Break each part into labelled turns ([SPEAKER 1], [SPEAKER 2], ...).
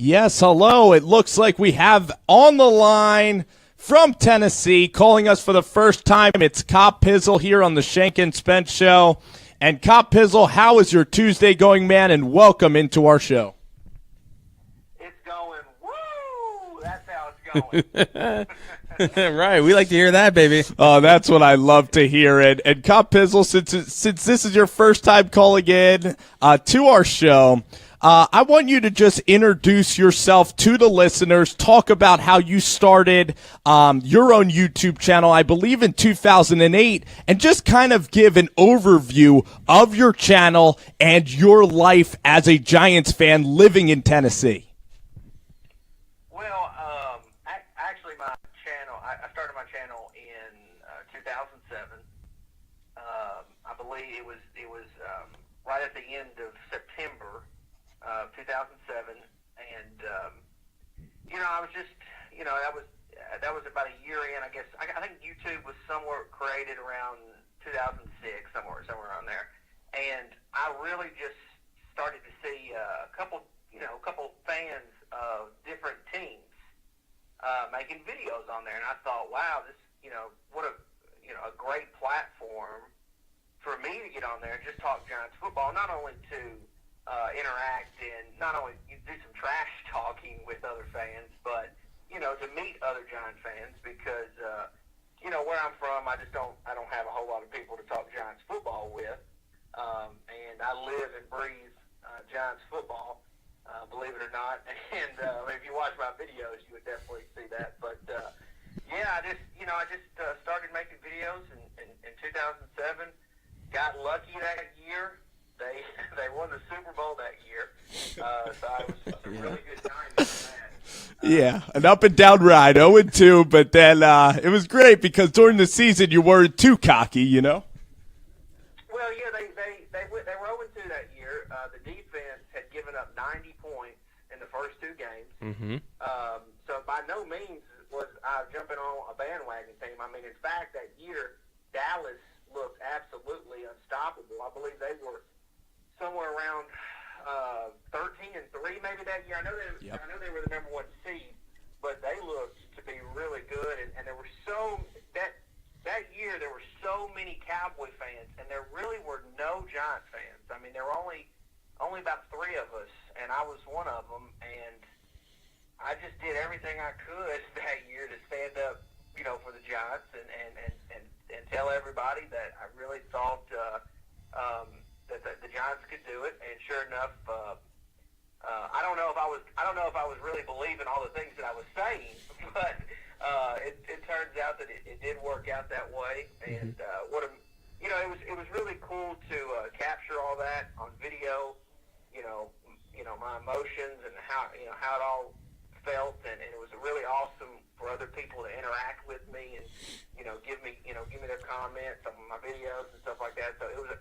[SPEAKER 1] Yes, hello. It looks like we have on the line from Tennessee, calling us for the first time. It's Copizzle here on the Shank and Spence Show. And Copizzle, how is your Tuesday going, man? And welcome into our show.
[SPEAKER 2] It's going, woo! That's how it's going.
[SPEAKER 3] Right, we like to hear that, baby.
[SPEAKER 1] Oh, that's what I love to hear. And Copizzle, since this is your first time calling in to our show, I want you to just introduce yourself to the listeners, talk about how you started your own YouTube channel, I believe in 2008, and just kind of give an overview of your channel and your life as a Giants fan living in Tennessee.
[SPEAKER 2] Well, actually, my channel, I started my channel in 2007. I believe it was right at the end of September. 2007, and I was just, that was about a year in. I guess I think YouTube was somewhere created around 2006, somewhere around there, and I really just started to see a couple fans of different teams making videos on there, and I thought, wow, this, what a great platform for me to get on there and just talk Giants football, not only to interact and not only do some trash talking with other fans, but to meet other Giant fans, because where I'm from, I don't have a whole lot of people to talk Giants football with, and I live and breathe Giants football, believe it or not. And if you watch my videos, you would definitely see that. But I just started making videos in 2007. Got lucky that year. They won the Super Bowl that year, so it was a really good time on that.
[SPEAKER 1] Yeah, an up and down ride, 0-2, but then it was great because during the season you weren't too cocky,
[SPEAKER 2] Well, yeah, they were 0-2 that year. The defense had given up 90 points in the first two games.
[SPEAKER 3] Mm-hmm.
[SPEAKER 2] So by no means was I jumping on a bandwagon team. I mean, in fact, that year Dallas looked absolutely unstoppable. I believe they were somewhere around 13-3 maybe that year. I know they were the number one seed, but they looked to be really good. And there were that year there were so many Cowboy fans, and there really were no Giant fans. I mean, there were only about three of us, and I was one of them. And I just did everything I could that year to stand up, for the Giants and tell everybody that I really thought that the Giants could do it. And sure enough, I don't know if I was really believing all the things that I was saying, but it turns out that it did work out that way. And it was really cool to capture all that on video. My emotions and how it all felt, and it was really awesome for other people to interact with me and give me their comments on my videos and stuff like that. So it was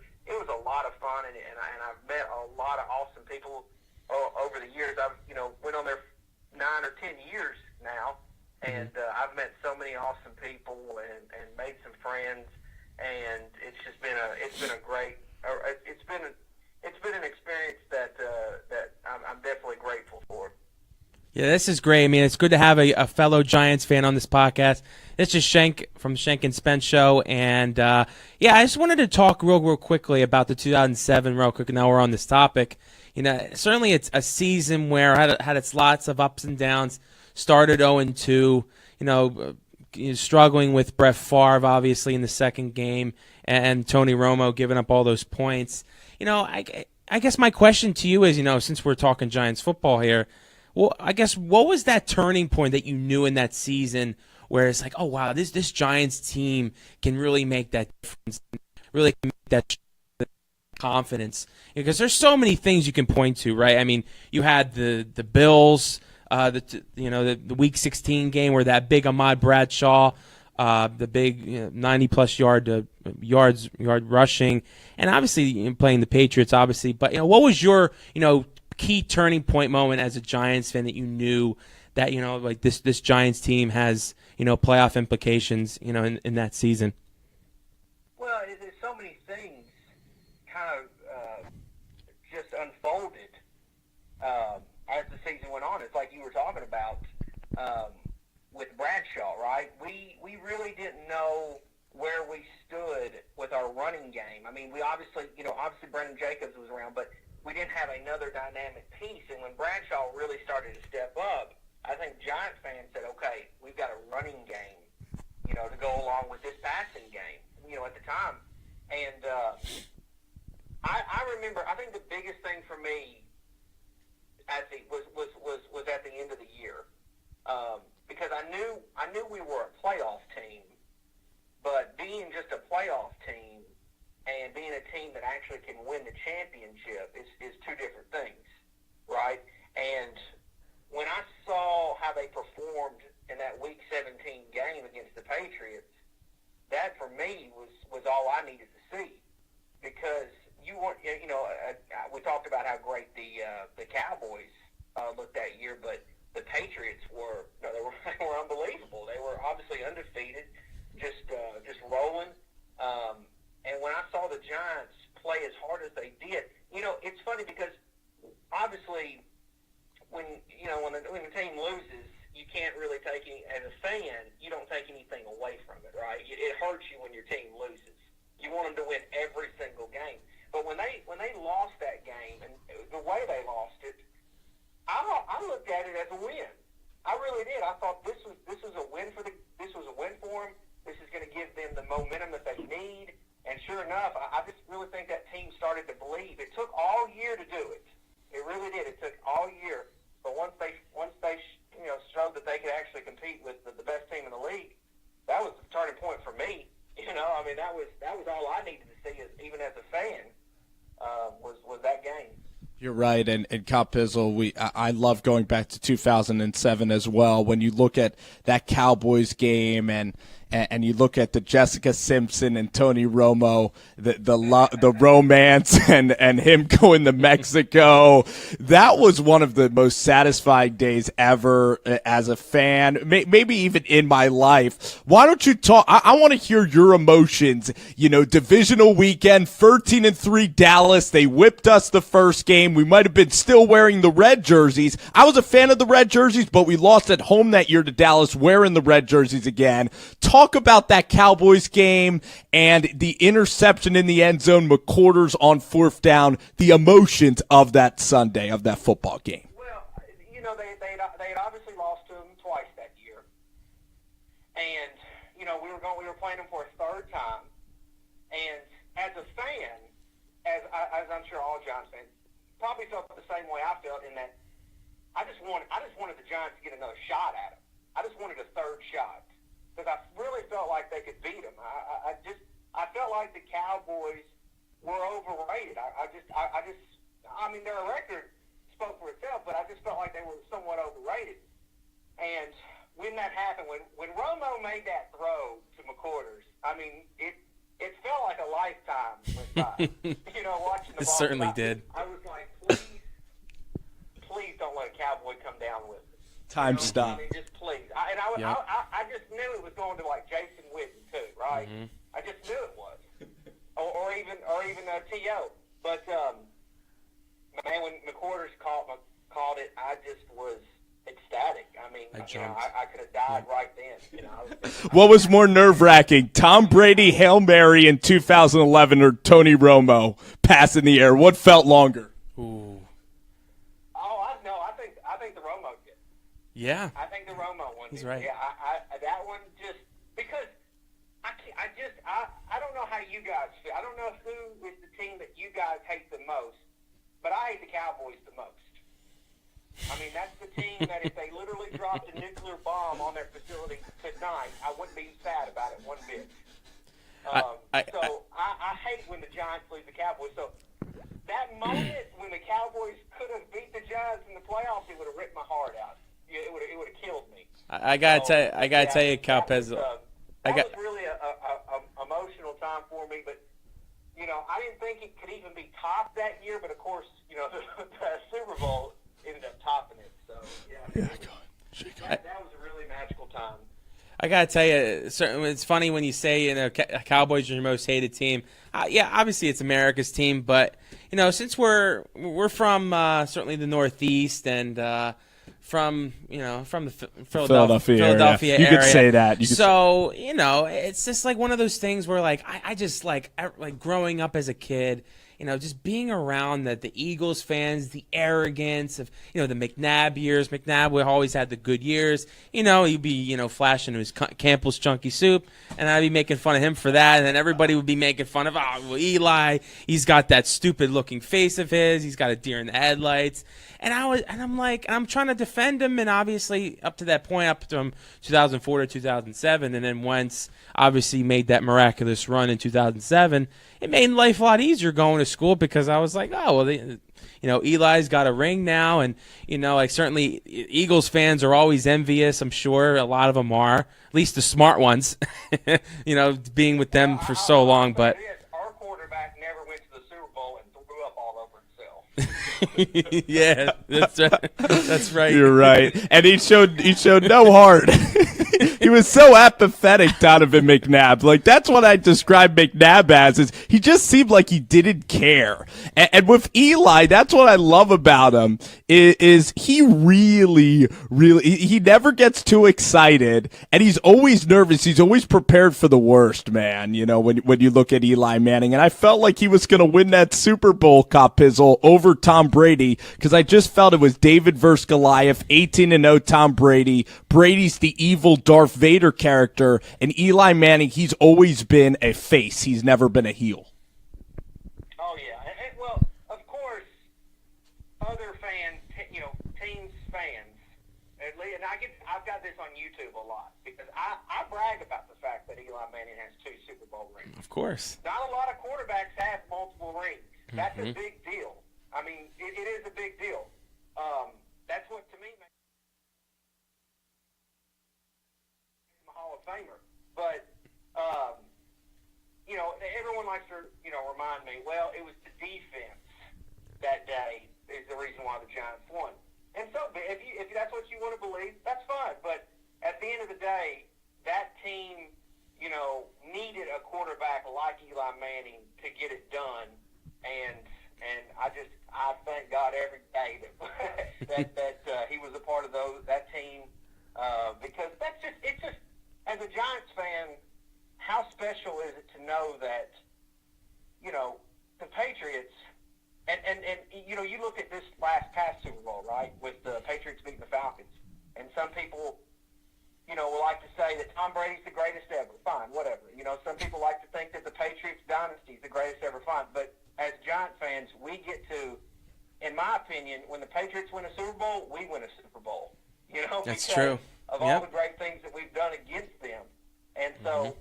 [SPEAKER 2] a lot of fun, and I've met a lot of awesome people over the years. I've went on there 9 or 10 years now, and I've met so many awesome people and made some friends, and it's been an experience that I'm definitely grateful for.
[SPEAKER 3] Yeah, this is great. I mean, it's good to have a fellow Giants fan on this podcast. It's just Shank from the Shank and Spence Show. And, I just wanted to talk real quickly about the 2007 real quick. Now we're on this topic. Certainly it's a season where had its lots of ups and downs. Started 0-2, struggling with Brett Favre, obviously, in the second game, and Tony Romo giving up all those points. I guess my question to you is, since we're talking Giants football here, well, I guess what was that turning point that you knew in that season where it's like, oh, wow, this Giants team can really make that difference, really make that confidence? Because there's so many things you can point to, right? I mean, you had the Bills, the Week 16 game where that big Ahmad Bradshaw, the big 90-plus yard rushing, and obviously playing the Patriots, obviously. But what was your key turning point moment as a Giants fan that you knew that this Giants team has playoff implications in that season?
[SPEAKER 2] Well, there's so many things kind of just unfolded as the season went on. It's like you were talking about with Bradshaw, right? We really didn't know where we stood with our running game. I mean, we obviously Brendan Jacobs was around, but we didn't have another dynamic piece. And when Bradshaw really started to step up, I think Giants fans said, okay, we've got a running game, to go along with this passing game, at the time. And I remember, I think the biggest thing for me was at the end of the year, because I knew we were a playoff team, but being just a playoff team and being a team that actually can win the championship is two different things, right? And when I saw how they performed in that Week 17 game against the Patriots, that for me was all I needed to see, because we talked about how great the Cowboys looked that year, but the Patriots were unbelievable. They were obviously undefeated, just rolling. And when I saw the Giants play as hard as they did, it's funny because obviously when the team loses, you can't really take as a fan, you don't take anything away from it, right? It hurts you when your team loses. You want them to win every single game. But when they lost that game and the way they lost it, I looked at it as a win. I really did. I thought this was a win for them. This is going to give them the momentum that they need. And sure enough, I just really think that team started to believe. It took all year to do it. It really did. It took all year. But once they showed that they could actually compete with the best team in the league, that was the turning point for me. I mean, that was all I needed to see, even as a fan, was that game.
[SPEAKER 1] You're right, and Copizzle, I love going back to 2007 as well. When you look at that Cowboys game and you look at the Jessica Simpson and Tony Romo, the romance and him going to Mexico, that was one of the most satisfying days ever as a fan, maybe even in my life. Why don't you talk? I want to hear your emotions. Divisional weekend, 13-3 Dallas. They whipped us the first game. We might have been still wearing the red jerseys. I was a fan of the red jerseys, but we lost at home that year to Dallas wearing the red jerseys again. Talk about that Cowboys game and the interception in the end zone, McQuarters on fourth down, the emotions of that Sunday, of that football game.
[SPEAKER 2] Well, they had obviously lost to them twice that year. And, we were playing them for a third time. And as a fan, as I'm sure all Giants fans probably felt the same way I felt, in that I just wanted the Giants to get another shot at them. I just wanted a third shot, because I really felt like they could beat them. I felt like the Cowboys were overrated. I mean, their record spoke for itself, but I just felt like they were somewhat overrated. And when that happened, when Romo made that throw to McQuarters, I mean, it felt like a lifetime went by. Watching the ball.
[SPEAKER 3] It certainly did.
[SPEAKER 2] I was like, please don't let a Cowboy come down with it.
[SPEAKER 1] Time stop.
[SPEAKER 2] I mean, just please. I just knew it was going to like Jason Witten too, right? Mm-hmm. I just knew it was, or even T.O. But man, when McQuarters called it, I just was ecstatic. I mean, I could have died right then.
[SPEAKER 1] What was more nerve-wracking, Tom Brady Hail Mary in 2011 or Tony Romo pass in the air? What felt longer?
[SPEAKER 3] Ooh.
[SPEAKER 2] I think the Romo did.
[SPEAKER 3] Yeah.
[SPEAKER 2] I think the Romo one.
[SPEAKER 3] He's right.
[SPEAKER 2] Yeah, that one just because I don't know how you guys feel. I don't know who is the team that you guys hate the most, but I hate the Cowboys the most. I mean, that's the team that if they literally dropped a nuclear bomb on their facility tonight, I wouldn't be sad about it one bit. I hate when the Giants lose the Cowboys. So that moment when the Cowboys could have beat the Giants in the playoffs, it would have ripped my heart out. It would have killed me.
[SPEAKER 3] I gotta tell you, Copizzle.
[SPEAKER 2] That was really a emotional time for me, but I didn't think it could even be topped that year. But of course, the Super Bowl ended up topping it. So that was a really magical time.
[SPEAKER 3] I gotta tell you, certainly it's funny when you say Cowboys are your most hated team. Yeah, obviously it's America's team, but since we're from certainly the Northeast and from from the Philadelphia
[SPEAKER 1] You
[SPEAKER 3] area.
[SPEAKER 1] could say that.
[SPEAKER 3] So it's just like one of those things where I just like growing up as a kid. Just being around the Eagles fans, the arrogance of, the McNabb years. McNabb always had the good years. He'd be, flashing his Campbell's Chunky Soup, and I'd be making fun of him for that. And then everybody would be making fun of, Eli, he's got that stupid looking face of his. He's got a deer in the headlights. And I'm trying to defend him, and obviously up to that point, up from 2004 to 2007, and then once obviously made that miraculous run in 2007, it made life a lot easier going to school because I was like, oh well, Eli's got a ring now, and certainly Eagles fans are always envious. I'm sure a lot of them are, at least the smart ones, being with them for so long, but.
[SPEAKER 2] Our quarterback never went to the Super Bowl and threw up all over himself.
[SPEAKER 3] Yeah, that's right. That's right.
[SPEAKER 1] You're right. And he showed no heart. He was so apathetic, Donovan McNabb. Like, that's what I describe McNabb as, is he just seemed like he didn't care. And with Eli, that's what I love about him, is he really, he never gets too excited, and he's always nervous. He's always prepared for the worst, man, when you look at Eli Manning. And I felt like he was going to win that Super Bowl, Copizzle, over Tom Brady, because I just felt it was David versus Goliath, 18-0 Tom Brady. Brady's the evil Darth Vader character, and Eli Manning, he's always been a face. He's never been a heel.
[SPEAKER 2] Oh, yeah. And well, of course, other fans, teams fans, and I've got this on YouTube a lot, because I brag about the fact that Eli Manning has 2 Super Bowl rings.
[SPEAKER 3] Of course.
[SPEAKER 2] Not a lot of quarterbacks have multiple rings. That's a big deal. I mean, it is a big deal. That's what, to me, makes him a Hall of Famer. But, everyone likes to, remind me, well, it was the defense that day is the reason why the Giants won. And so, if that's what you want to believe, that's fine. But at the end of the day, that team, needed a quarterback like Eli Manning to get it done. And I thank God every day that he was a part of that team, because it's just as a Giants fan, how special is it to know that the Patriots and you look at this past Super Bowl, right, with the Patriots beating the Falcons, and some people will like to say that Tom Brady's the greatest ever. Fine, whatever. Some people like to think that the Patriots dynasty is the greatest ever. Fine, but as Giant fans, we get to, in my opinion, when the Patriots win a Super Bowl, we win a Super Bowl.
[SPEAKER 3] That's
[SPEAKER 2] because
[SPEAKER 3] true.
[SPEAKER 2] of all the great things that we've done against them. And so,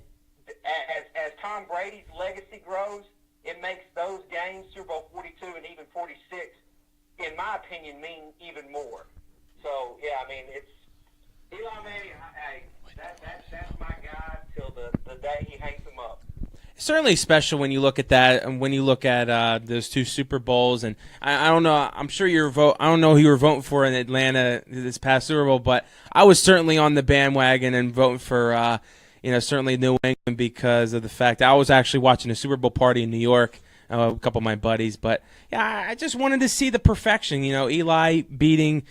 [SPEAKER 2] as Tom Brady's legacy grows, it makes those games, Super Bowl 42 and even 46, in my opinion, mean even more. So, yeah, I mean, it's Eli Manning. That's my guy till the day he hangs him up.
[SPEAKER 3] Certainly special when you look at that, and when you look at those 2 Super Bowls. And I don't know, I'm sure I don't know who you were voting for in Atlanta this past Super Bowl, but I was certainly on the bandwagon and voting for certainly New England, because of the fact I was actually watching a Super Bowl party in New York, a couple of my buddies. But yeah, I just wanted to see the perfection. Eli beating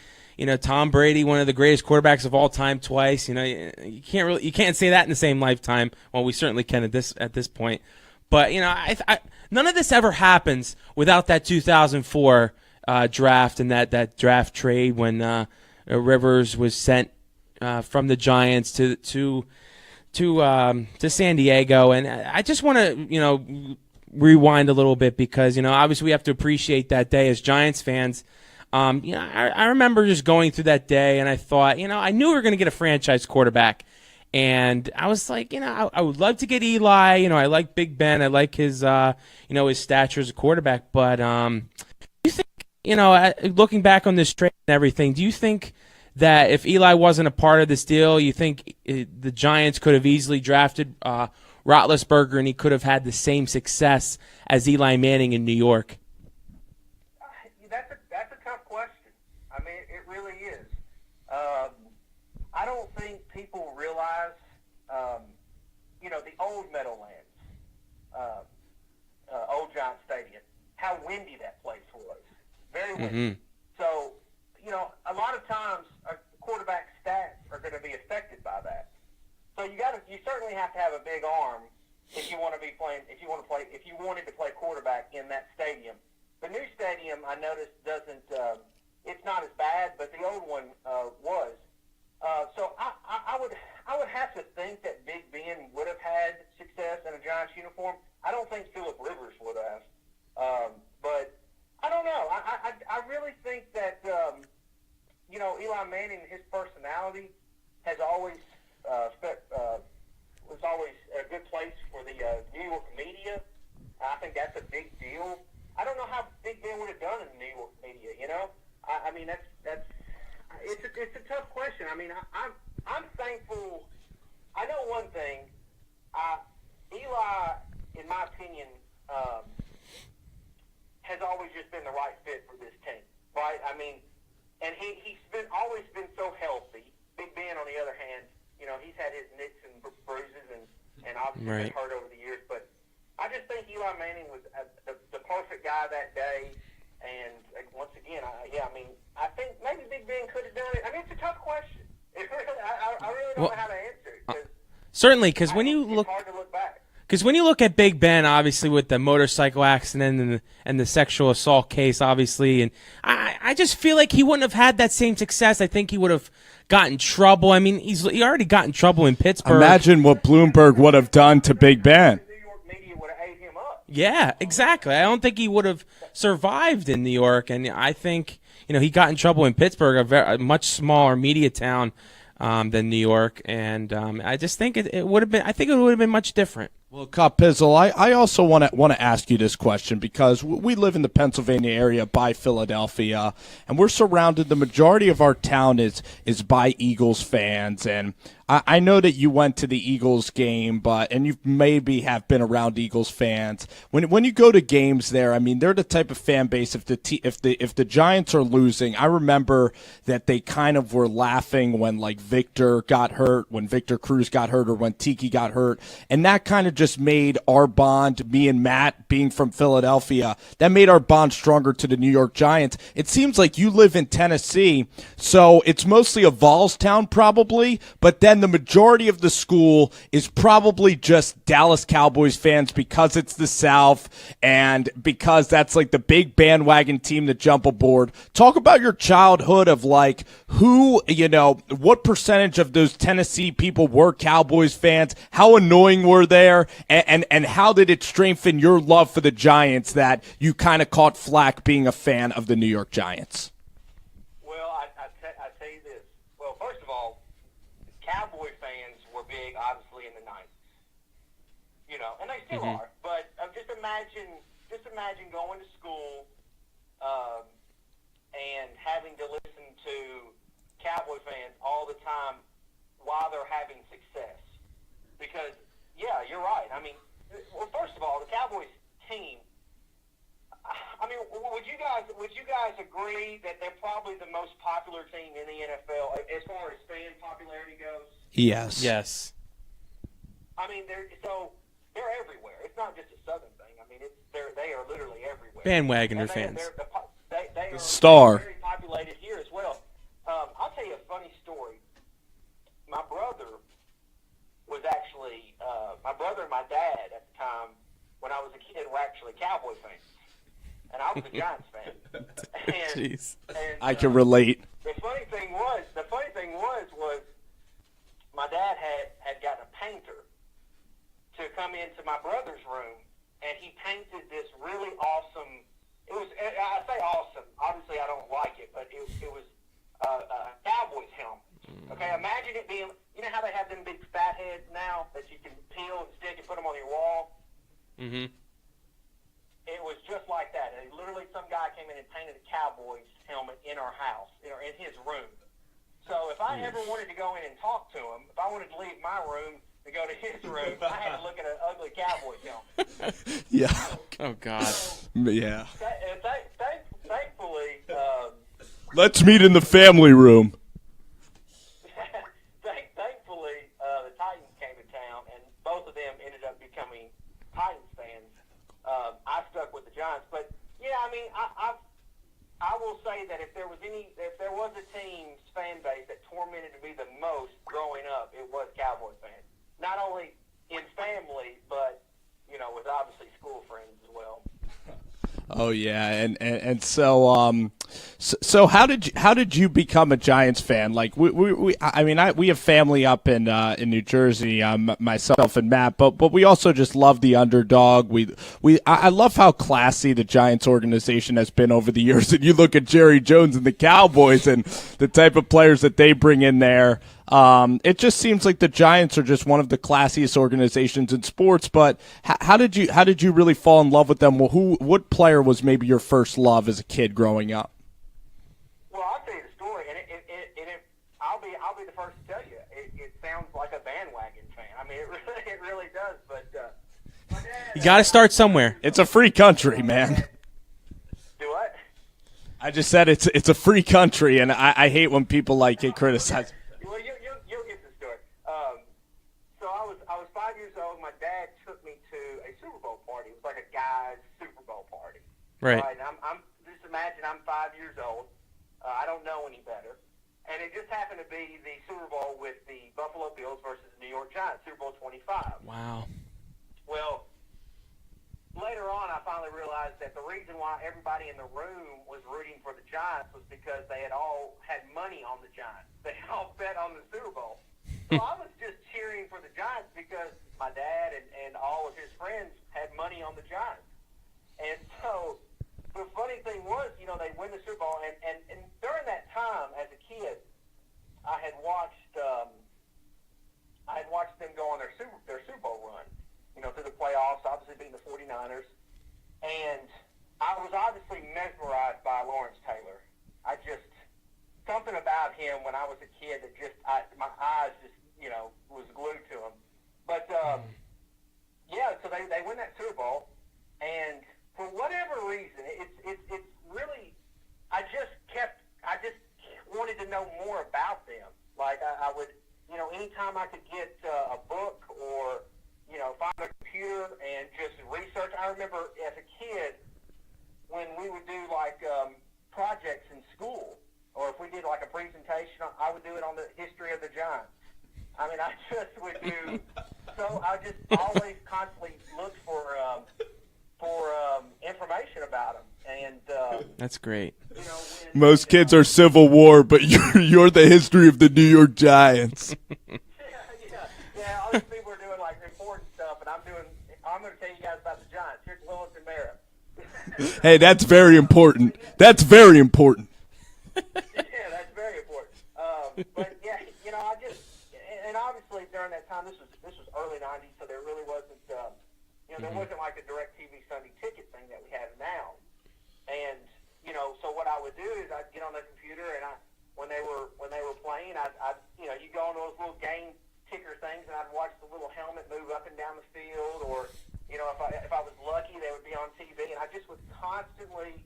[SPEAKER 3] Tom Brady, one of the greatest quarterbacks of all time, twice. You can't say that in the same lifetime. Well, we certainly can at this point. But none of this ever happens without that 2004 draft and that draft trade when Rivers was sent from the Giants to San Diego. And I just want to rewind a little bit, because obviously we have to appreciate that day as Giants fans. I remember just going through that day, and I thought, I knew we were going to get a franchise quarterback, and I was like, I would love to get Eli. I like Big Ben. I like his, his stature as a quarterback. But do you think, looking back on this trade and everything, do you think that if Eli wasn't a part of this deal, you think the Giants could have easily drafted Roethlisberger, and he could have had the same success as Eli Manning in New York?
[SPEAKER 2] That's a tough question. I mean, it really is. I don't think people realize the old Meadowlands, old Giant Stadium, how windy that place was. Very windy. So, a lot of times quarterback stats are going to be affected by that. So you certainly have to have a big arm if you want to be playing, if you wanted to play quarterback in that stadium. The new stadium, I noticed, it's not as bad, but the old one was. So I would have to think that Big Ben would have had success in a Giants uniform. I don't think Phillip Rivers would have. But I don't know. I really think that, Eli Manning, his personality has always was always a good place for the New York media. I think that's a big deal. I don't know how Big Ben would have done in the New York media. I mean it's a tough question. I mean I'm thankful. I know one thing. Eli, in my opinion, has always just been the right fit for this team, right? I mean, and he's always been so healthy. Big Ben, on the other hand, he's had his nicks and bruises and obviously been hurt over the years. But I just think Eli Manning was the perfect guy that day. And once again, I think maybe Big Ben could have done it. I mean, it's a tough question. I really don't know how to answer it.
[SPEAKER 3] Certainly, because when you look,
[SPEAKER 2] it's hard to look back.
[SPEAKER 3] Because when you look at Big Ben, obviously with the motorcycle accident and the sexual assault case, obviously, and I just feel like he wouldn't have had that same success. I think he would have gotten in trouble. I mean, he already got in trouble in Pittsburgh.
[SPEAKER 1] Imagine what Bloomberg would have done to Big Ben.
[SPEAKER 2] The New York media would have ate him up.
[SPEAKER 3] Yeah, exactly. I don't think he would have survived in New York, and I think he got in trouble in Pittsburgh, a much smaller media town than New York, and I just think it would have been. I think it would have been much different.
[SPEAKER 1] Well, Copizzle, I also want to ask you this question because we live in the Pennsylvania area by Philadelphia, and we're surrounded. The majority of our town is by Eagles fans, and I know that you went to the Eagles game, and you maybe have been around Eagles fans. When you go to games there, I mean, they're the type of fan base. If the Giants are losing, I remember that they kind of were laughing when like Victor got hurt, when Victor Cruz got hurt, or when Tiki got hurt, and that kind of just made our bond, me and Matt being from Philadelphia, that made our bond stronger to the New York Giants. It seems like you live in Tennessee, so it's mostly a Vols town probably, but then the majority of the school is probably just Dallas Cowboys fans because it's the South and because that's like the big bandwagon team to jump aboard. Talk about your childhood of like what percentage of those Tennessee people were Cowboys fans, how annoying were they, and how did it strengthen your love for the Giants that you kind of caught flack being a fan of the New York Giants?
[SPEAKER 2] Well, I tell you this. Well, first of all, Cowboy fans were big, obviously, in the 90s. And they still are. But just imagine going to school and having to listen to Cowboy fans all the time while they're having success. Because yeah, you're right. I mean, well, first of all, the Cowboys team. I mean, would you guys agree that they're probably the most popular team in the NFL as far as fan popularity goes?
[SPEAKER 1] Yes.
[SPEAKER 3] Yes.
[SPEAKER 2] I mean, they're everywhere. It's not just a Southern thing. I mean, they are literally everywhere.
[SPEAKER 3] Bandwagoner fans.
[SPEAKER 2] They are
[SPEAKER 1] Star.
[SPEAKER 2] very populated here as well. I'll tell you a funny story. My brother was actually my brother and my dad at the time when I was a kid were actually Cowboy fans, and I was a Giants fan.
[SPEAKER 3] Jeez.
[SPEAKER 2] And
[SPEAKER 1] I can relate.
[SPEAKER 2] The funny thing was my dad had gotten a painter to come into my brother's room, and he painted this really awesome. It was, I say awesome. Obviously, I don't like it, but it was a Cowboys helmet. Okay, imagine it being. You know how they have them big fat heads now that you can peel and stick and put them on your wall?
[SPEAKER 3] Mm-hmm.
[SPEAKER 2] It was just like that. And literally, some guy came in and painted a Cowboys helmet in our house, or in his room. So if I ever wanted to go in and talk to him, if I wanted to leave my room to go to his room, I had to look at an ugly Cowboys helmet.
[SPEAKER 1] Yeah.
[SPEAKER 3] Oh God.
[SPEAKER 1] Yeah.
[SPEAKER 2] Thankfully,
[SPEAKER 1] Let's meet in the family room.
[SPEAKER 2] thankfully, the Titans came to will say that if there was a team's fan base that tormented me the most growing up, it was Cowboy fans. Not only in family, but with obviously school friends as well.
[SPEAKER 1] Oh yeah, and so how did you become a Giants fan? Like we have family up in New Jersey, myself and Matt, but we also just love the underdog. I love how classy the Giants organization has been over the years. And you look at Jerry Jones and the Cowboys and the type of players that they bring in there. It just seems like the Giants are just one of the classiest organizations in sports. But how did you really fall in love with them? Well, what player was maybe your first love as a kid growing up?
[SPEAKER 2] Well, I'll tell you the story, and I'll be the first to tell you. It sounds like a bandwagon fan. I mean, it really does. But my dad,
[SPEAKER 3] You got to start somewhere.
[SPEAKER 1] It's a free country, man.
[SPEAKER 2] Do what?
[SPEAKER 1] I just said it's a free country, and I hate when people like it criticize.
[SPEAKER 2] Well, you'll get the story. So I was 5 years old. My dad took me to a Super Bowl party. It was like a guy's Super Bowl party.
[SPEAKER 3] Right.
[SPEAKER 2] And I'm just imagine I'm 5 years old. I don't know any better. And it just happened to be the Super Bowl with the Buffalo Bills versus the New York Giants, Super Bowl 25.
[SPEAKER 3] Wow.
[SPEAKER 2] Well, later on, I finally realized that the reason why everybody in the room was rooting for the Giants was because they had all had money on the Giants. They all bet on the Super Bowl. So I was just cheering for the Giants because my dad and all of his friends had money on the Giants. And so the funny thing was, they win the Super Bowl, and during that time as a kid, I had watched them go on their Super Bowl run, through the playoffs, obviously beating the 49ers, and I was obviously mesmerized by Lawrence Taylor. Something about him when I was a kid that my eyes just, was glued to him. But, so they win that Super Bowl, and for whatever reason, it's really, I just wanted to know more about them. Like I would, anytime I could get a book or, find a computer and just research. I remember as a kid when we would do like projects in school, or if we did like a presentation, I would do it on the history of the Giants. I mean, I just would do. So I just always constantly looked for information about them, and
[SPEAKER 3] That's great.
[SPEAKER 1] Most kids are Civil War, but you're the history of the New York Giants.
[SPEAKER 2] Yeah. All these people are doing like important stuff, and I'm going to tell you guys about the Giants. Here's Lewis and Mara.
[SPEAKER 1] Hey, that's very important. That's very important.
[SPEAKER 2] Yeah, that's very important. But yeah, I just, and obviously during that time, this was early '90s, so there really wasn't, there wasn't like a direct TV Sunday ticket thing that we have now. And so what I would do is I'd get on the computer, and when they were playing, you go on those little game ticker things, and I'd watch the little helmet move up and down the field, or if I was lucky, they would be on TV, and I just would constantly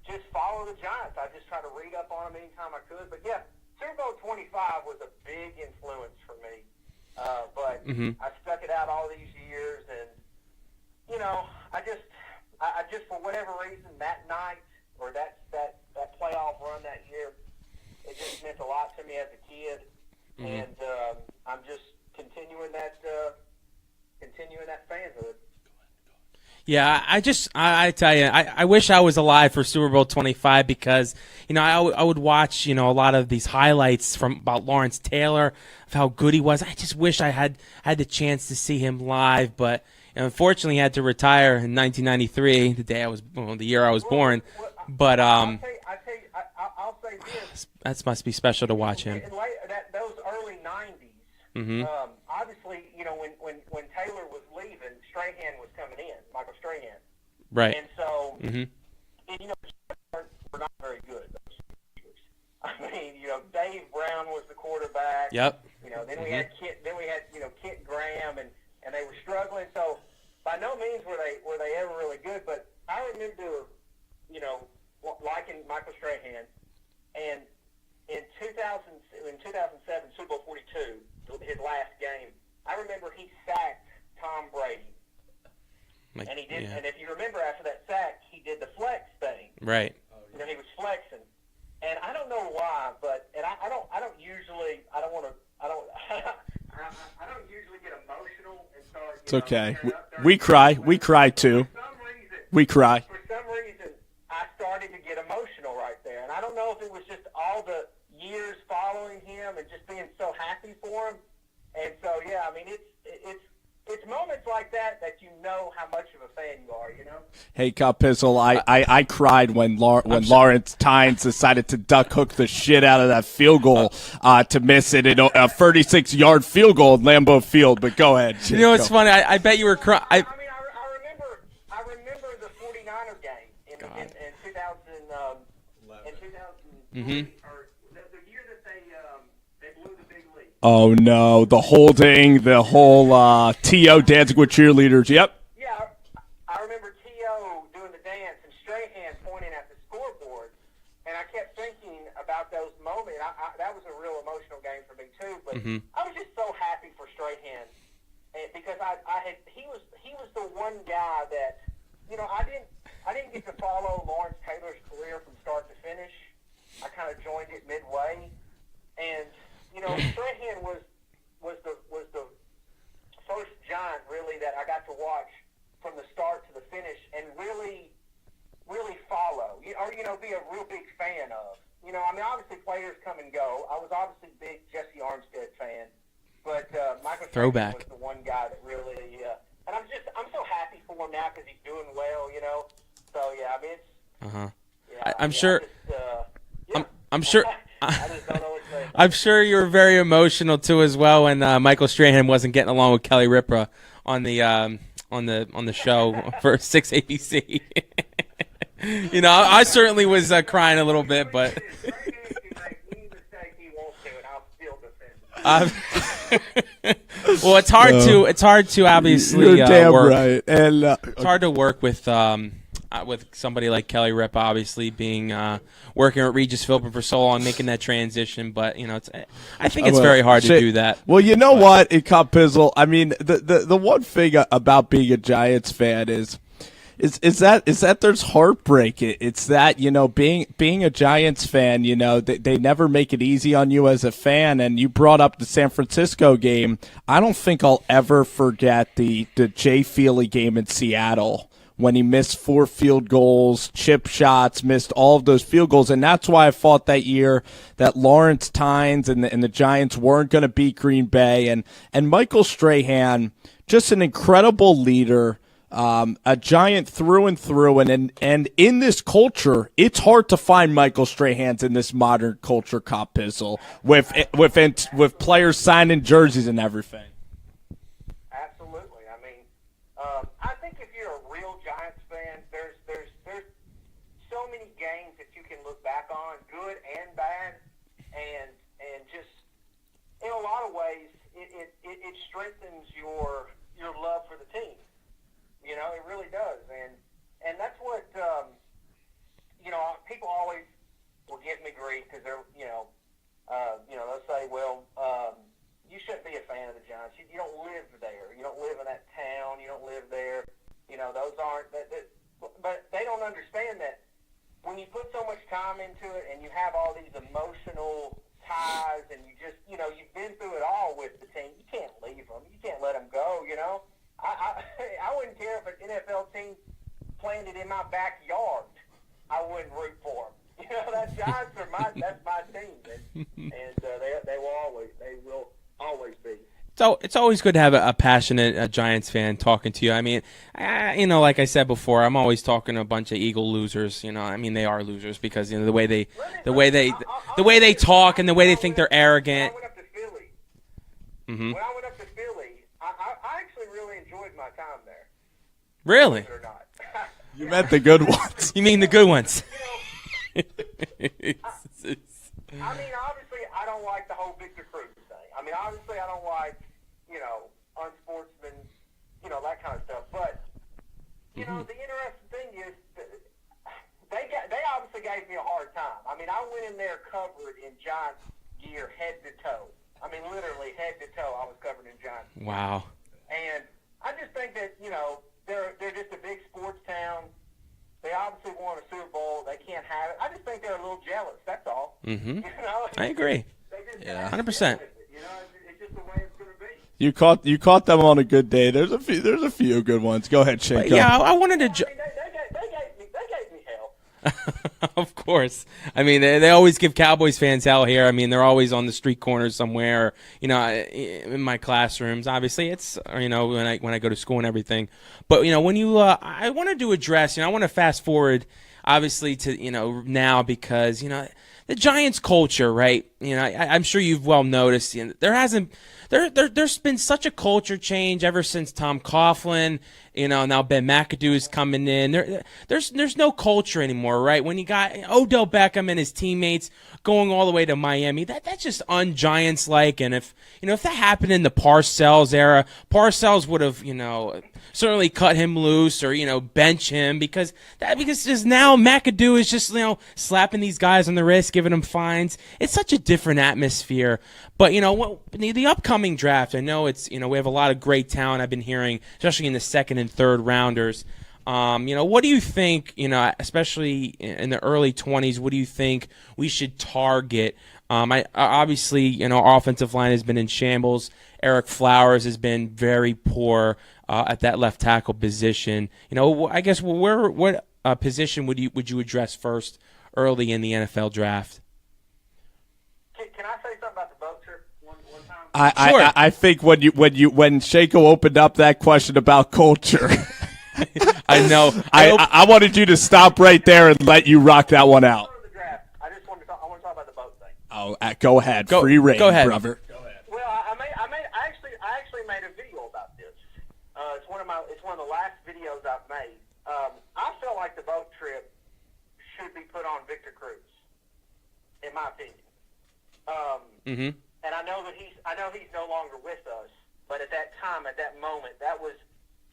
[SPEAKER 2] just follow the Giants. I just try to read up on them anytime I could. But yeah, Super Bowl 25 was a big influence for me. But I stuck it out all these years, and I just for whatever reason that night or that playoff run that year, it just meant a lot to me as a kid, and I'm just continuing that fanhood.
[SPEAKER 3] Yeah, I tell you, I wish I was alive for Super Bowl 25 because, I would watch, a lot of these highlights about Lawrence Taylor, of how good he was. I just wish I had the chance to see him live, but unfortunately he had to retire in 1993, the year I was born. But
[SPEAKER 2] I'll say this.
[SPEAKER 3] That must be special to watch him.
[SPEAKER 2] Those early '90s, obviously, when Taylor was leaving, Strahan was coming in, Michael Strahan.
[SPEAKER 3] Right.
[SPEAKER 2] And so, we're not very good. I mean, Dave Brown was the quarterback.
[SPEAKER 3] Yep.
[SPEAKER 2] Then we had Kent Graham, and they were struggling. So, by no means were they ever really good. But I remember, liking Michael Strahan, and in 2007, Super Bowl 42, his last game, I remember he sacked Tom Brady. And he did. And if you remember, after that sack, he did the flex thing.
[SPEAKER 3] Right.
[SPEAKER 2] You know, he was flexing, and I don't know why, but I don't usually get emotional and start.
[SPEAKER 1] It's okay. We cry. We cry too. We cry.
[SPEAKER 2] For some reason, I started to get emotional right there, and I don't know if it was just all the years following him and just being so happy for him. And so, yeah, I mean, it's moments like that you know how much of a fan you are, you know?
[SPEAKER 1] Hey, Copizzle, I cried when Lawrence Tynes decided to duck hook the shit out of that field goal to miss it in a 36-yard field goal at Lambeau Field. But go ahead.
[SPEAKER 3] You know, it's funny. I bet you were crying.
[SPEAKER 2] I remember the 49er game in 2000, or the year that they blew the big lead.
[SPEAKER 1] Oh, no. The holding, the whole T.O. dancing with cheerleaders. Yep.
[SPEAKER 2] Yeah, I remember T.O. doing the dance and Strahan pointing at the scoreboard. And I kept thinking about those moments. That was a real emotional game for me, too. But I was just so happy for Strahan. Because he was the one guy that, you know, I didn't get to follow Lawrence Taylor's career from start to finish. I kind of joined it midway. And, you know, Strahan was the first Giant really that I got to watch from the start to the finish and really follow, or, you know, be a real big fan of. You know, I mean, obviously players come and go. I was obviously a big Jesse Armstead fan, but Michael Strahan was the one guy that really, and I'm so happy for him now because he's doing well, you know. So yeah, I mean, it's. Yeah,
[SPEAKER 3] I'm sure. I'm sure.
[SPEAKER 2] I just don't know what to say.
[SPEAKER 3] I'm sure you were very emotional too as well when Michael Strahan wasn't getting along with Kelly Ripa on the show for 6 ABC. You know, I certainly was crying a little bit, but. Well, it's hard to. It's hard to obviously
[SPEAKER 1] You're damn
[SPEAKER 3] work.
[SPEAKER 1] right, and
[SPEAKER 3] It's hard to work with somebody like Kelly Ripa, obviously being working at Regis Philbin for so long, making that transition. But you know, I think it's very hard to do that.
[SPEAKER 1] Well, you know what, in Copizzle, I mean, the one thing about being a Giants fan is that there's heartbreak. It's that, you know, being a Giants fan, you know, they never make it easy on you as a fan. And you brought up the San Francisco game. I don't think I'll ever forget the Jay Feely game in Seattle when he missed 4 field goals, chip shots, missed all of those field goals. And that's why I thought that year that Lawrence Tynes and the Giants weren't going to beat Green Bay. And Michael Strahan, just an incredible leader, a Giant through and through. And in this culture, it's hard to find Michael Strahans in this modern culture, Copizzle, with players signing jerseys and everything.
[SPEAKER 2] Absolutely. I mean, I think if you're a real Giants fan, there's so many games that you can look back on, good and bad, and just in a lot of ways, it strengthens your love for the team. You know, it really does, and that's what you know. People always will give me grief because they're they'll say, well, you shouldn't be a fan of the Giants. You don't live there. You don't live in that town. You don't live there. You know, those aren't. But they don't understand that when you put so much time into it and you have all these emotional ties and you just, you know, you've been through it all with the team. You can't leave them. You can't let them go. You know. I wouldn't care if an NFL team planted in my backyard. I wouldn't root for them. You know, that's my team, and they will always be.
[SPEAKER 3] So it's always good to have a passionate Giants fan talking to you. I mean, you know, like I said before, I'm always talking to a bunch of Eagle losers. You know, I mean, they are losers because, you know, the way they talk and the way they think they're arrogant.
[SPEAKER 2] When I went up to Philly, when I went up to Philly, I actually really enjoyed my time there.
[SPEAKER 3] Really?
[SPEAKER 2] Or not.
[SPEAKER 1] You meant the good ones.
[SPEAKER 3] You mean the good ones?
[SPEAKER 2] I mean, obviously, I don't like the whole Victor Cruz thing. I mean, obviously, I don't like, you know, unsportsman, you know, that kind of stuff. But, you know, the interesting thing is they obviously gave me a hard time. I mean, I went in there covered in Giants gear head to toe. I mean, literally head to toe, I was covered in Giants gear.
[SPEAKER 3] Wow.
[SPEAKER 2] And I just think that, you know, they're just a big sports town. They obviously won a Super Bowl. They can't have it. I just think they're a little jealous. That's all.
[SPEAKER 3] Mm-hmm.
[SPEAKER 2] You know?
[SPEAKER 3] I agree.
[SPEAKER 2] They just
[SPEAKER 1] Yeah.
[SPEAKER 3] 100%.
[SPEAKER 2] You know, it's just the way it's going to be.
[SPEAKER 1] You caught them on a good day. There's a few good ones. Go ahead, Shanko.
[SPEAKER 3] Yeah, I wanted to.
[SPEAKER 2] I mean, they gave me hell.
[SPEAKER 3] Of course. I mean, they always give Cowboys fans hell here. I mean, they're always on the street corners somewhere. You know, in my classrooms. Obviously, it's when I go to school and everything. But when you, I wanted to address. I want to fast forward, obviously, to now because the Giants culture, right? I'm sure you've well noticed. There's been such a culture change ever since Tom Coughlin. Now Ben McAdoo is coming in. There's no culture anymore, right? When you got Odell Beckham and his teammates going all the way to Miami, that's just un-Giants like. And if that happened in the Parcells era, Parcells would have certainly cut him loose or bench him because just now McAdoo is just slapping these guys on the wrist, giving them fines. It's such a different atmosphere. But the upcoming draft, I know it's we have a lot of great talent. I've been hearing, especially in the second and third rounders. What do you think? Especially in the early 20s, what do you think we should target? Obviously, our offensive line has been in shambles. Eric Flowers has been very poor at that left tackle position. I guess what position would you address first early in the NFL draft?
[SPEAKER 2] Can I say something about the boat trip one time?
[SPEAKER 3] Sure.
[SPEAKER 1] I think when Shanko opened up that question about culture,
[SPEAKER 3] I know.
[SPEAKER 1] I wanted you to stop right there and let you rock that one out.
[SPEAKER 2] Before the draft, I want to talk about the boat thing.
[SPEAKER 1] Oh, go ahead. Free reign,
[SPEAKER 3] go ahead.
[SPEAKER 1] brother.
[SPEAKER 2] Well, I actually made a video about this. It's one of the last videos I've made. I feel like the boat trip should be put on Victor Cruz, in my opinion. And I know he's no longer with us, but at that time, at that moment, that was,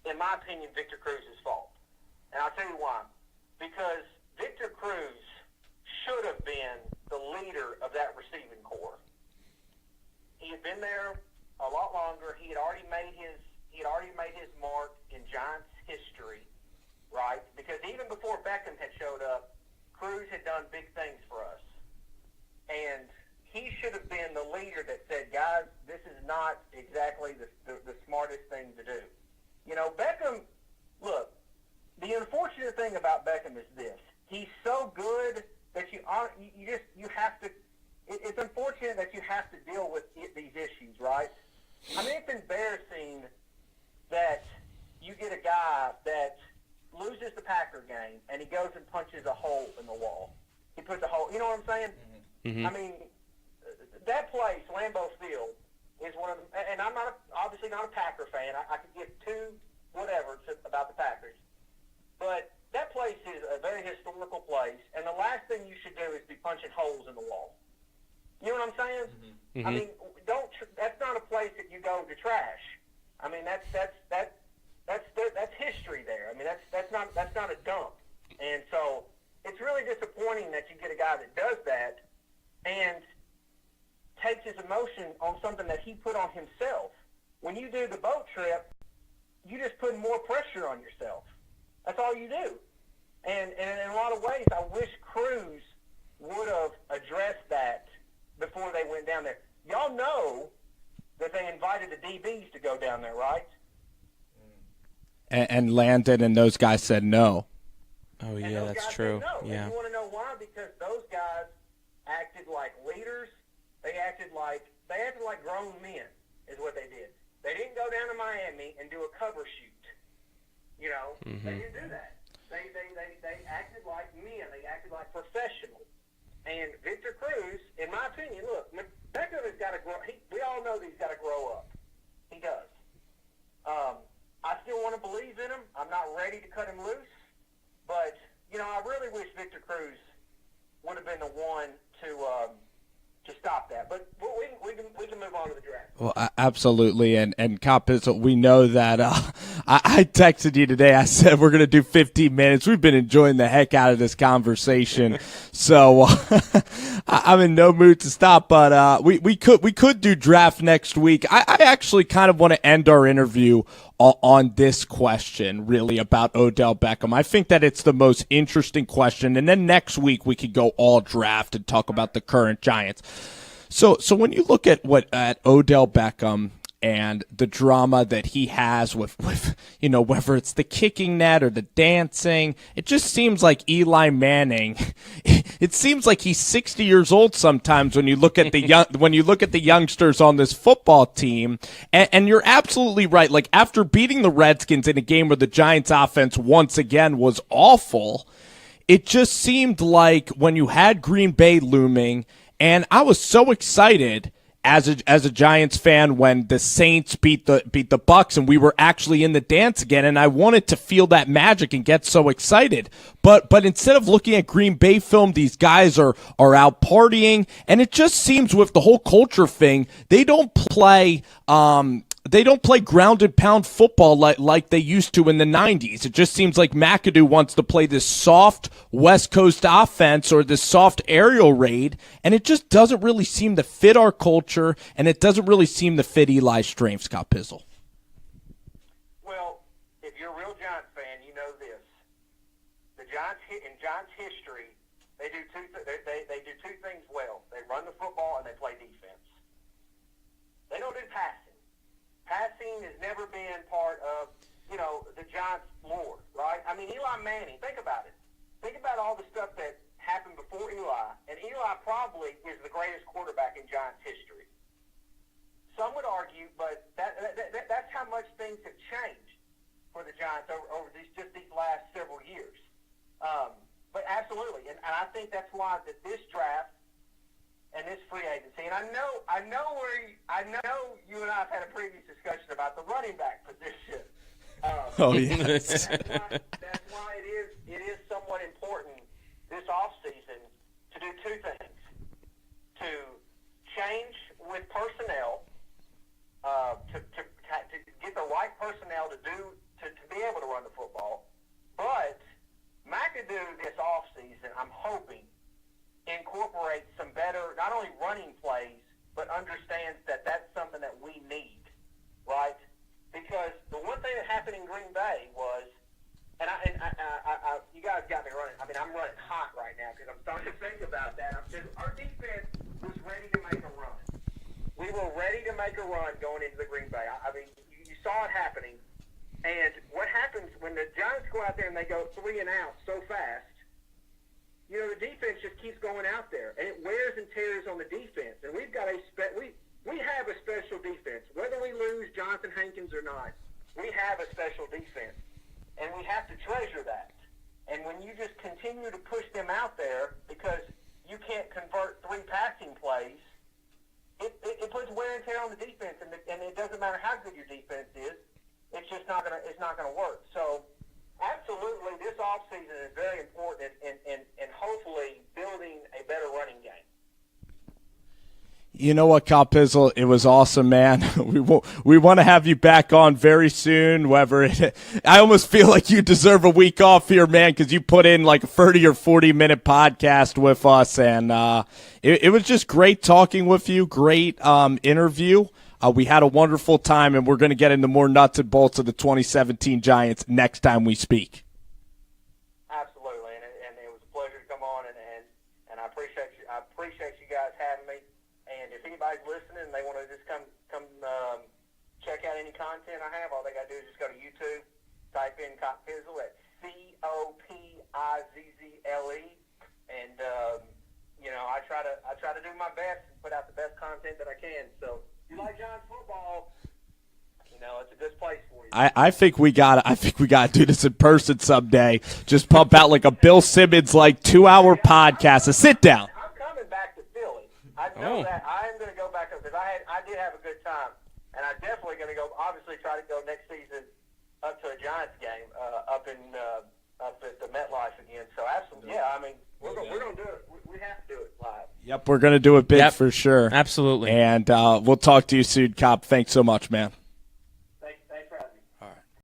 [SPEAKER 2] in my opinion, Victor Cruz's fault. And I'll tell you why. Because Victor Cruz should have been the leader of that receiving corps. He had been there a lot longer. He had already made his mark in Giants history, right? Because even before Beckham had showed up, Cruz had done big things for us. And he should have been the leader that said, guys, this is not exactly the smartest thing to do. Beckham, look, the unfortunate thing about Beckham is this. He's so good that you have to, it's unfortunate that you have to deal with these issues, right? I mean, it's embarrassing that you get a guy that loses the Packer game and he goes and punches a hole in the wall. He puts a hole, you know what I'm saying?
[SPEAKER 3] Mm-hmm.
[SPEAKER 2] I mean, that place, Lambeau Field, is one of them, and I'm obviously not a Packer fan. I could give two whatever about the Packers. But that place is a very historical place, and the last thing you should do is be punching holes in the wall. You know what I'm saying?
[SPEAKER 3] Mm-hmm.
[SPEAKER 2] I mean, that's not a place that you go to trash. I mean, that's history there. I mean, that's not a dump. And so it's really disappointing that you get a guy that does that and takes his emotion on something that he put on himself. When you do the boat trip, you just put more pressure on yourself. That's all you do. And in a lot of ways, I wish Cruz would have addressed that before they went down there. Y'all know that they invited the DBs to go down there, right?
[SPEAKER 1] And Landon and those guys said no.
[SPEAKER 3] Oh,
[SPEAKER 2] And
[SPEAKER 3] yeah,
[SPEAKER 2] those
[SPEAKER 3] that's
[SPEAKER 2] guys
[SPEAKER 3] true.
[SPEAKER 2] said no.
[SPEAKER 3] Yeah.
[SPEAKER 2] And you want to know why? Because those guys acted like leaders. They acted like grown men is what they did. They didn't go down to Miami and do a cover shoot.
[SPEAKER 3] Mm-hmm.
[SPEAKER 2] They didn't do that. They acted like men. They acted like professionals. And Victor Cruz, in my opinion, look, Beckham has got to grow. We all know that he's got to grow up. He does. I still want to believe in him. I'm not ready to cut him loose. But, I really wish Victor Cruz would have been the one to stop that. But we can move on to the draft.
[SPEAKER 1] Well, absolutely, and Copizzle, we know that I texted you today. I said we're going to do 15 minutes. We've been enjoying the heck out of this conversation. So I'm in no mood to stop, but we could do draft next week. I actually kind of want to end our interview on this question, really, about Odell Beckham. I think that it's the most interesting question, and then next week we could go all draft and talk about the current Giants. So when you look at Odell Beckham and the drama that he has with whether it's the kicking net or the dancing, it just seems like Eli Manning. It seems like he's 60 years old sometimes when you look at the youngsters on this football team. And you're absolutely right. Like, after beating the Redskins in a game where the Giants offense once again was awful, it just seemed like when you had Green Bay looming, and I was so excited as a Giants fan when the Saints beat the Bucks and we were actually in the dance again, and I wanted to feel that magic and get so excited. But instead of looking at Green Bay film, these guys are out partying, and it just seems with the whole culture thing, they don't play ground and pound football like they used to in the 90s. It just seems like McAdoo wants to play this soft West Coast offense or this soft aerial raid, and it just doesn't really seem to fit our culture, and it doesn't really seem to fit Eli's strengths, Copizzle.
[SPEAKER 2] Well, if you're a real Giants fan, you know this. The Giants, in Giants history, they do two things well. They run the football and they play defense. They don't do passing. Passing has never been part of, the Giants' lore, right? I mean, Eli Manning, think about it. Think about all the stuff that happened before Eli, and Eli probably is the greatest quarterback in Giants history. Some would argue, but that's how much things have changed for the Giants over these last several years. But absolutely, and I think that's why that this draft and this free agency, and I know you and I have had a previous discussion about the running back position.
[SPEAKER 1] Yes.
[SPEAKER 2] That's why it is somewhat important this offseason to do two things: to change with personnel, to get the right personnel to be able to run the football. But McAdoo this offseason, I'm hoping, incorporates some better, not only running plays, but understands that that's something that we need, right? Because the one thing that happened in Green Bay was, and you guys got me running. I mean, I'm running hot right now because I'm starting to think about that. Our defense was ready to make a run. We were ready to make a run going into the Green Bay. I mean, you saw it happening. And what happens when the Giants go out there and they go 3 and out so fast, the defense just keeps going out there, and it wears and tears on the defense. And we've got we have a special defense. Whether we lose Jonathan Hankins or not, we have a special defense, and we have to treasure that. And when you just continue to push them out there because you can't convert 3 passing plays, it puts wear and tear on the defense, and it doesn't matter how good your defense is, it's just not gonna work. So. Absolutely, this offseason is very important in hopefully building a better running game.
[SPEAKER 1] You know what, Copizzle? It was awesome, man. We want to have you back on very soon. I almost feel like you deserve a week off here, man, because you put in like a 30 or 40-minute podcast with us, and it was just great talking with you. Great interview. We had a wonderful time, and we're going to get into more nuts and bolts of the 2017 Giants next time we speak.
[SPEAKER 2] Absolutely, and it was a pleasure to come on, and I appreciate you. I appreciate you guys having me. And if anybody's listening and they want to just come check out any content I have, all they got to do is just go to YouTube, type in Copizzle at Copizzle, and I try to do my best and put out the best content that I can. So. You like Giants football, it's a good place for you.
[SPEAKER 1] I think we gotta do this in person someday. Just pump out like a Bill Simmons 2-hour podcast. A sit down.
[SPEAKER 2] I'm coming back to Philly. I know that I am going to go back up because I did have a good time, and I'm definitely going to go. Obviously, try to go next season up to a Giants game up at the MetLife again. So absolutely, yeah. I mean, we're going to do it. We have to do it live.
[SPEAKER 1] Yep, we're going to do it big for sure.
[SPEAKER 3] Absolutely.
[SPEAKER 1] And we'll talk to you soon, Cop. Thanks so much, man.